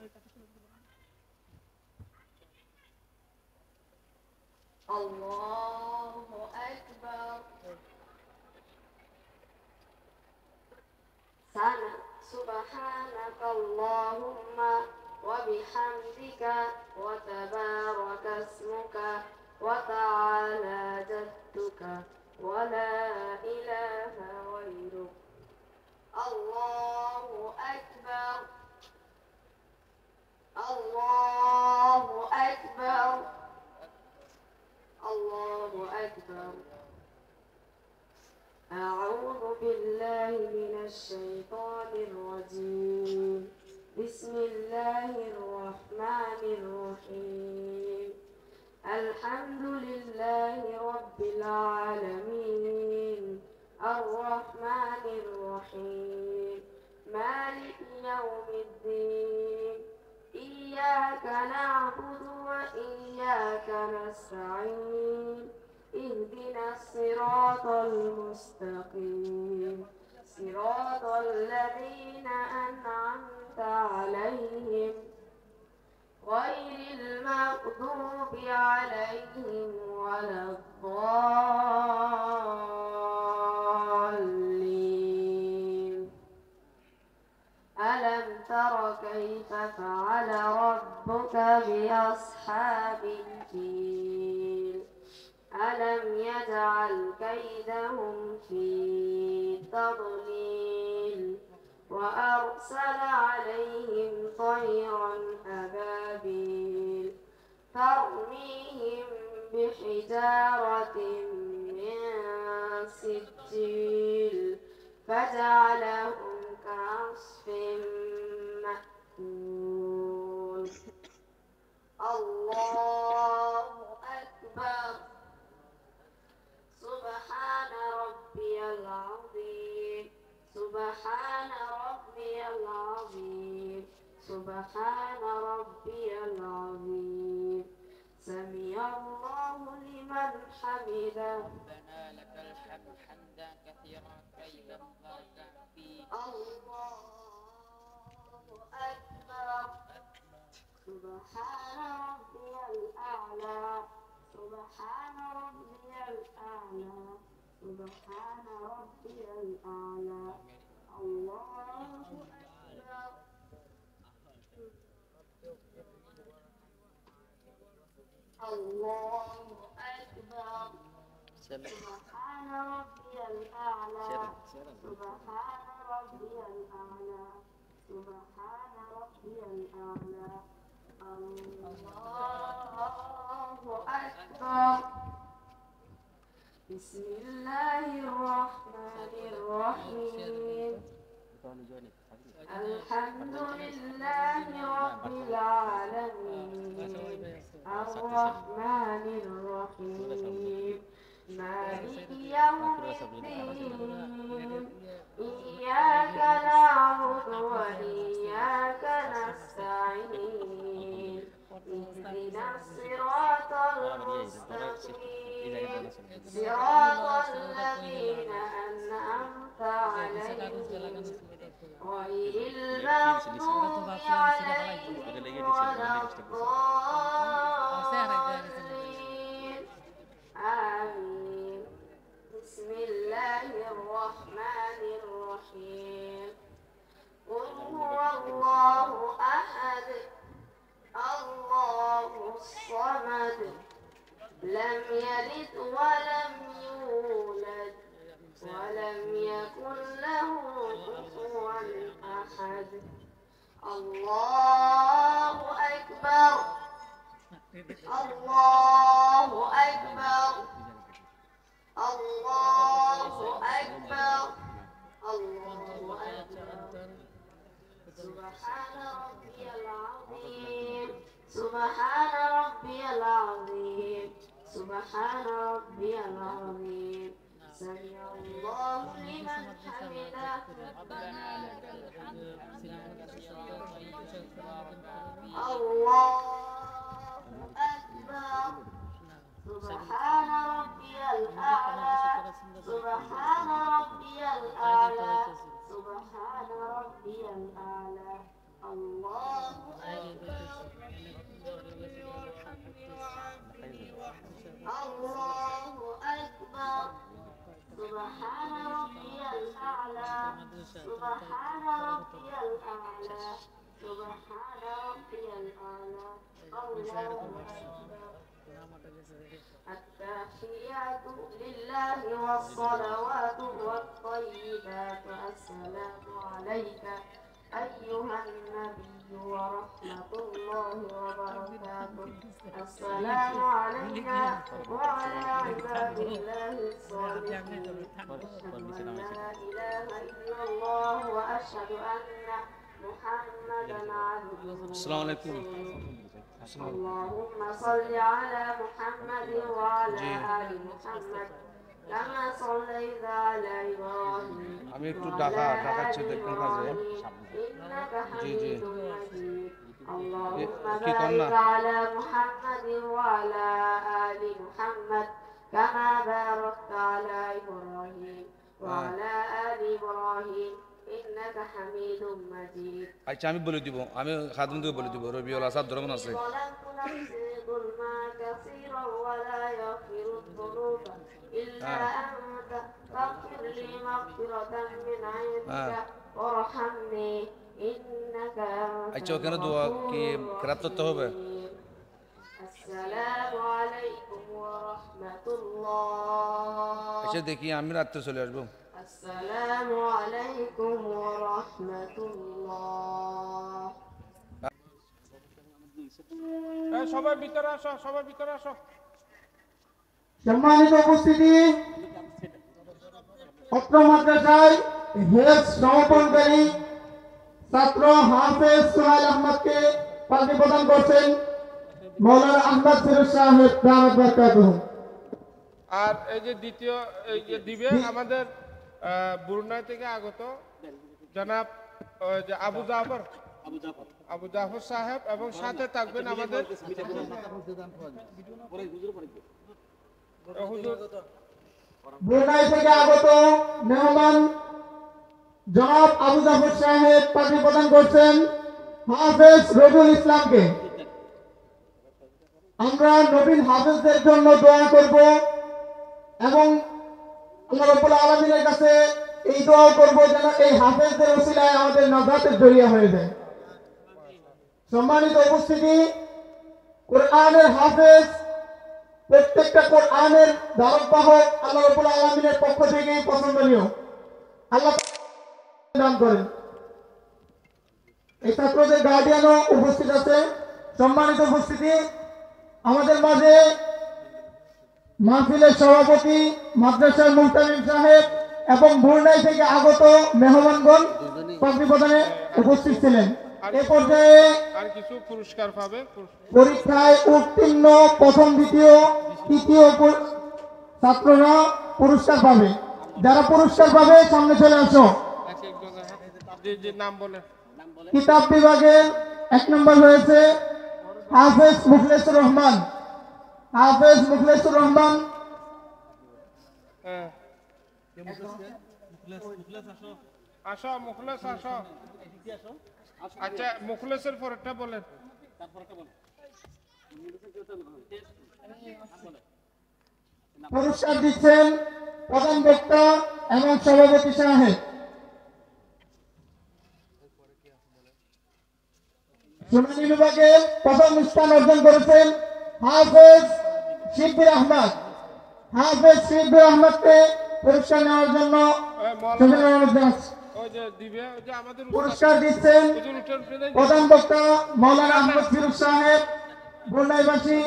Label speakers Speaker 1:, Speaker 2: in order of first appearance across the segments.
Speaker 1: الله أكبر. سبحانك اللهم وبحمدك وتبارك اسمك وتعالى جدك ولا إله غيرك. الله أكبر. الله أكبر. الله أكبر. أعوذ بالله من الشيطان الرجيم. بسم الله الرحمن الرحيم. الحمد لله رب العالمين الرحمن الرحيم مالك يوم الدين. إياك نعبد وإياك نستعين. اهدنا الصراط المستقيم صراط الذين أنعمت عليهم غير المغضوب عليهم ولا الضالين. ألم تر كيف فعل ربك بأصحاب الفيل؟ ألم يجعل كيدهم في تضليل وأرسل عليهم طيرا أبابيل ترميهم بحجارة من سجيل فجعلهم كعصف مأكول. الله أكبر. سبحان ربي العظيم. سبحان ربي العظيم. سبحان ربي العظيم. سمع الله لمن حمده.
Speaker 2: ربنا لك الحمد حمدا كثيرا طيبا مباركا فيه.
Speaker 1: الله أكبر. سبحان ربي الأعلى. سبحان ربي الأعلى. سبحان ربي الأعلى. الله أكبر. الله أكبر. سبحان ربي الأعلى. سبحان ربي الأعلى. سبحان ربي الأعلى. الله أكبر. بسم الله الرحمن الرحيم. الحمد لله رب العالمين الرحمن الرحيم مالك يوم الدين. إياك نعبد وإياك نستعين. اهدنا الصراط المستقيم صراط الذين أنعمت عليهم غير المغضوب عليهم ولا الضالين. آمين. بسم الله الرحمن الرحيم. قل هو الله أحد الله الصمد لم يلد ولم يولد ولم يكن له كفوا أحد. الله أكبر. الله أكبر. الله أكبر. الله أكبر. سبحان ربي العظيم. سبحان ربي العظيم. سبحان ربي العظيم. سمع الله لمن حمده.
Speaker 2: ربنا لك الحمد حمدا كثيرا طيبا مباركا فيه.
Speaker 1: الله أكبر. سبحان ربي الأعلى. سبحان ربي الأعلى. سبحان ربي الأعلى. الله التحيات لله والصلوات والطيبات السلام عليك أيها النبي ورحمة الله وبركاته السلام علينا وعلى عباد الله الصالحين أشهد أن لا إله إلا الله وأشهد أن محمدا عبده
Speaker 3: السلام عليكم.
Speaker 1: اللهم صل على محمد وعلى آل محمد كما صليت على إبراهيم
Speaker 3: আমি একটু
Speaker 1: وعلى
Speaker 3: ঢাকাচ্ছি
Speaker 1: آل
Speaker 3: দেখুন কাজে
Speaker 1: إبراهيم إنك
Speaker 3: জি জি
Speaker 1: حميد مجيد اللهم
Speaker 3: কি কর না
Speaker 1: بارك على محمد وعلى آل محمد كما باركت على إبراهيم وعلى آل إبراهيم إنك حميد مجيد
Speaker 3: আচ্ছা আমি বলে দিব আমি খাদিমকে বলে দিব রবিউল আসাদ ধর্মন আছে
Speaker 1: ظلمت نفسي ظلما كثيرا ولا يغفر الذنوب إلا أنت فاغفر لي مغفرة من عندك وارحمني إنك أنت
Speaker 3: আচ্ছা ওখানে দোয়া কি কেরাত করতে হবে
Speaker 1: السلام عليكم ورحمة الله
Speaker 3: আচ্ছা দেখি আমি রাত্রে চলে আসবো
Speaker 1: السلام عليكم ورحمة الله
Speaker 4: সবাই ভিতরে আসো, সবাই ভিতরে আসো।
Speaker 5: সম্মানিত উপস্থিতি, অত্র মাদ্রাসায় হেফজ সমাপনকারী ছাত্র হাফেজ সোহাইল আহমদকে পাল্টি প্রদান করছেন মৌলানা আহমদ ফিরোজ সাহেব দাওয়াত বারাকাতুহু।
Speaker 4: আর এই যে দ্বিতীয় এই যে দিবে আমাদের বুরনাই থেকে আগত জনাব যে আবু জাফর সাহেব এবং সাথে থাকবেন আমাদের হুজুর
Speaker 5: ব্রুনাই থেকে আগত মেহমান জনাব আবু জাফর সাহেব পাল্টি প্রদান করছেন হাফেজ রবিউল ইসলামকে। আমরা নবীন হাফেজদের জন্য দোয়া করব এবং আল্লাহ রাব্বুল আলামিনের কাছে এই দোয়া করব যেন এই হাফেজদের ওসিলায় আমাদের নাজাতের জরিয়া হয়ে যায়। সম্মানিত উপস্থিতি, কোরআনের হাফেজ প্রত্যেকটা কোরআনের ধারকবাহক আল্লাহ রাব্বুল আলামিনের পক্ষ থেকেই পছন্দনীয়। আল্লাহ দান করেন। এই ছাত্রদের গার্ডিয়ানও উপস্থিত আছে। সম্মানিত উপস্থিতি, আমাদের মাঝে মাহফিলের সভাপতি মাদ্রাসার মুহতামিম সাহেব এবং বুরনাই থেকে আগত মেহমানগণ পাগড়ি প্রদানে উপস্থিত ছিলেন। এ পর্যায়ে
Speaker 4: আর কিছু পুরস্কার পাবে।
Speaker 5: পরীক্ষায় উত্তীর্ণ প্রথম দ্বিতীয় তৃতীয় ছাত্ররা পুরস্কার পাবে। যারা পুরস্কার পাবে সামনে চলে আসো।
Speaker 4: এক একজনের যে নাম বলে
Speaker 5: কিতাব বিভাগের 1 নম্বর হয়েছে হাফেজ মুখলেসুর রহমান। হাফেজ মুখলেসুর রহমান।
Speaker 4: হ্যাঁ আসো মুখলেস আসো। আচ্ছা মুখলেসের পরেরটা বলেন।
Speaker 5: পুরস্কার দিচ্ছেন প্রধান বক্তা এবং সভাপতি সাহেব। শুনানি বিভাগে প্রথম স্থান অর্জন করেছেন হাফেজ শিববির আহমদ। হাফেজ শিববির আহমদকে পুরস্কার নেওয়ার জন্য অনুরোধ জানাচ্ছি।
Speaker 4: ওই যে দিবে ওই যে আমাদের
Speaker 5: পুরস্কার দিচ্ছেন
Speaker 4: হুজুর উঠেন প্রেজেন্ট
Speaker 5: প্রধান বক্তা মৌলানা আহমদ ফিরোজ সাহেব। বুরনাইবাসী,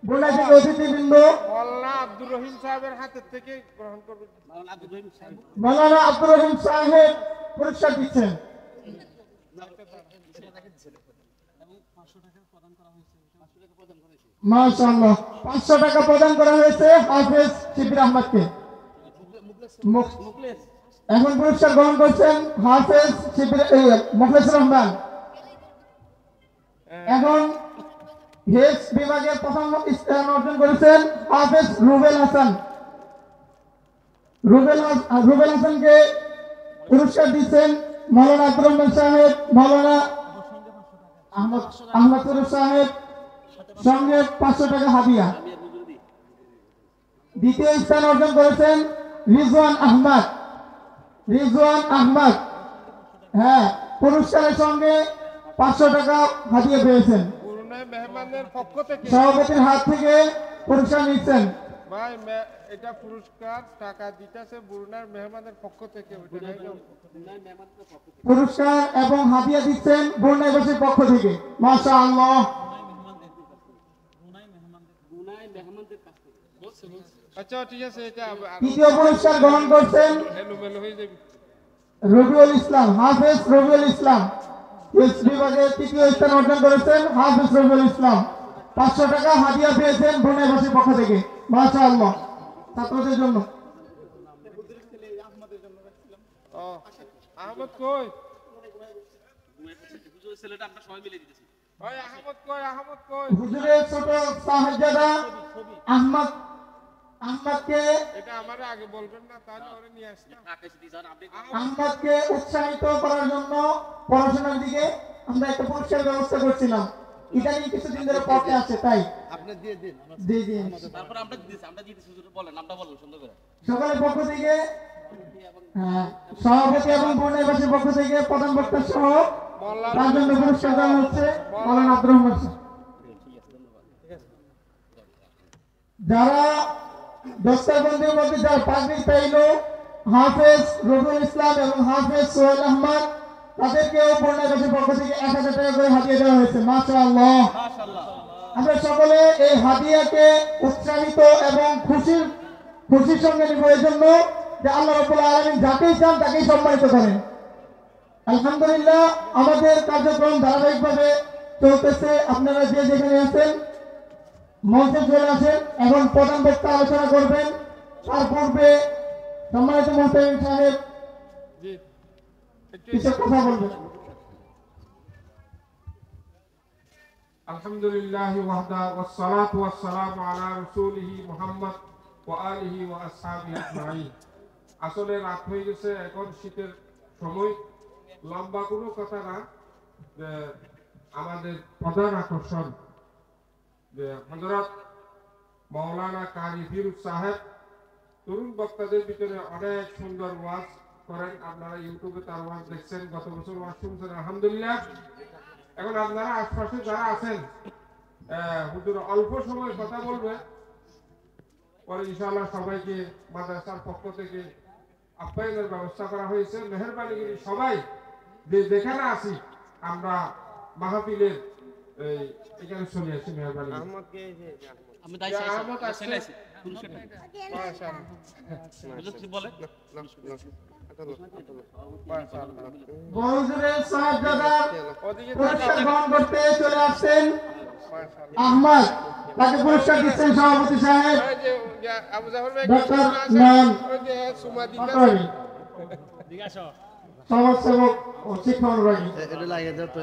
Speaker 5: বুরনাই থেকে অতিথিবৃন্দ
Speaker 4: মোল্লা আব্দুর রহিম সাহেবের হাতের থেকে গ্রহণ করবে।
Speaker 5: মৌলানা আব্দুর রহিম সাহেব পুরস্কার দিচ্ছেন। মাশাআল্লাহ, 500 টাকা প্রদান করা হয়েছে হাফেজ শিববির আহমদকে। এখন পুরস্কার গ্রহণ করছেন হাফেজ মুখলেসুর রহমান। এখন হেফজ বিভাগে প্রথম স্থান অর্জন করেছেন হাফেজ রুবেল হাসান। রুবেল হাসানকে পুরস্কার দিচ্ছেন মৌলানা আব্দুর রহমান সাহেব, মৌলানা আহমদ ফিরোজ সাহেব, সঙ্গে 500 টাকা হাদিয়া। দ্বিতীয় স্থান অর্জন করেছেন রিজওয়ান আহমদ। রিজওয়ান আহমদ, হ্যাঁ পুরস্কারের সঙ্গে 500 টাকা হাদিয়া পেয়েছেন।
Speaker 4: ব্রুনাই মেহমানদের পক্ষ থেকে
Speaker 5: সভাপতির হাত থেকে পুরস্কার নিচ্ছেন।
Speaker 4: ভাই এটা পুরস্কার টাকা দিতেছে ব্রুনাই মেহমানদের পক্ষ থেকে, ওইটা নাই তো?
Speaker 5: পুরস্কার এবং হাদিয়া দিচ্ছেন ব্রুনাইবাসীর পক্ষ থেকে। মাশাআল্লাহ।
Speaker 4: আচ্ছা ঠিক আছে, এটা
Speaker 5: তৃতীয় পুরস্কার গ্রহণ করছেন
Speaker 4: এলোমেলো হয়ে যাবে।
Speaker 5: রবিউল ইসলাম, হাফেজ রবিউল ইসলাম। ইংলিশ বিভাগে তৃতীয় স্থান অর্জন করেছেন হাফেজ রবিউল ইসলাম। 500 টাকা হাদিয়া পেয়েছেন ব্রুনাইবাসীর পক্ষ থেকে। মাশাআল্লাহ। ছাত্রদের জন্য
Speaker 4: ও আহমদ কই? ওই আহমদ কই? আহমদ কই?
Speaker 5: হুজুরের ছোট সাহেবজাদা আহমদকে
Speaker 4: এটা আমারে আগে বলবেন না, তাহলে ওরে নিয়ে আসতাম।
Speaker 5: আহমদকে উৎসাহিত করার জন্য পড়াশোনার দিকে আমরা একটা পুরস্কার ব্যবস্থা করছিলাম। ইদানিং কিছুদিন ধরে পড়তে আছে, তাই
Speaker 3: আপনি দিয়ে দিন
Speaker 5: জি জি
Speaker 2: তারপর আমরা দিতেছি হুজুর বলেন নামটা বলেন সুন্দর করে।
Speaker 5: সকালের পক্ষ থেকে সভাপতি এবং ব্রুনাইবাসীর পক্ষ থেকে প্রধান বক্তা সহ তার জন্য পুরস্কার দেওয়া হচ্ছে মাওলানা আব্দুর রহমান স্যার। যারা দস্তারবন্দির মধ্যে যারা পাগড়ি পাইল হাফেজ রবিউল ইসলাম এবং হাফেজ সোহেল আহমদ, তাদেরকেও ব্রুনাইবাসীর পক্ষ থেকে 1000 টাকা করে হাদিয়া দেওয়া হয়েছে। মাশাআল্লাহ। আমরা সকলে এই হাদিয়াকে উৎসাহিত এবং খুশির সঙ্গে নিব, এই জন্য যে আল্লাহ রাব্বুল আলামিন যাকেই চান তাকেই সম্মানিত করেন। আলহামদুলিল্লাহ আমাদের কার্যক্রম ধারাবাহিকভাবে চলতেছে। আপনারা যে যেখানে আছেন মঞ্চে চলে আসেন। এখন প্রধান বক্তা আলোচনা করবেন, তার পূর্বে সম্মানিত মোহতামিম সাহেব
Speaker 4: জি
Speaker 5: কিছু কথা বলবেন।
Speaker 4: আলহামদুলিল্লাহ ওয়াহদা ওয়াসসালাতু ওয়াসসালামু আলা রাসূলিহি মুহাম্মদ ওয়া আলিহি ওয়া আসহাবিহি আজমাইন। আসলে রাত হয়ে গেছে, এখন শীতের সময়, লম্বা কোনো কথা না। যে আমাদের প্রধান আকর্ষণ যে হযরত মাওলানা কারি ফিরোজ সাহেব তরুণ বক্তাদের ভিতরে অনেক সুন্দর ওয়াজ করেন। আপনারা ইউটিউবে তার ওয়াজ দেখছেন, গত বছর ওয়াজ শুনছেন আলহামদুলিল্লাহ। এখন আপনারা আশপাশে যারা আছেন হুজুর অল্প সময় কথা বলবে, পরে ইনশাআল্লাহ সবাইকে মাদ্রাসার পক্ষ থেকে আপ্যায়নের ব্যবস্থা করা হয়েছে। মেহেরবানি করে সবাই যে যেখানে আছি আমরা মাহফিলের এখানে চলে আসি। মেহেরবানি
Speaker 2: আমি দাইছি
Speaker 4: আহমদ আসছে।
Speaker 2: পুরস্কারটা
Speaker 4: মাশাআল্লাহ।
Speaker 2: হুজুর কি বলে?
Speaker 4: মাশাআল্লাহ।
Speaker 5: হুজুরের সাহেবজাদা
Speaker 4: ওদিকে
Speaker 5: পুরস্কার গ্রহণ করতে চলে আসছেন আহমদ, তাকে পুরস্কার দিচ্ছেন সভাপতি সাহেব
Speaker 4: ওই যে আবু জাফর ভাই
Speaker 5: ডক্টর নয়ন
Speaker 4: ওই যে সুমা দিতে
Speaker 5: পাটোয়ারি, সমাজসেবক ও শিক্ষা অনুরাগী।
Speaker 3: এটা লাগিয়ে দাও তো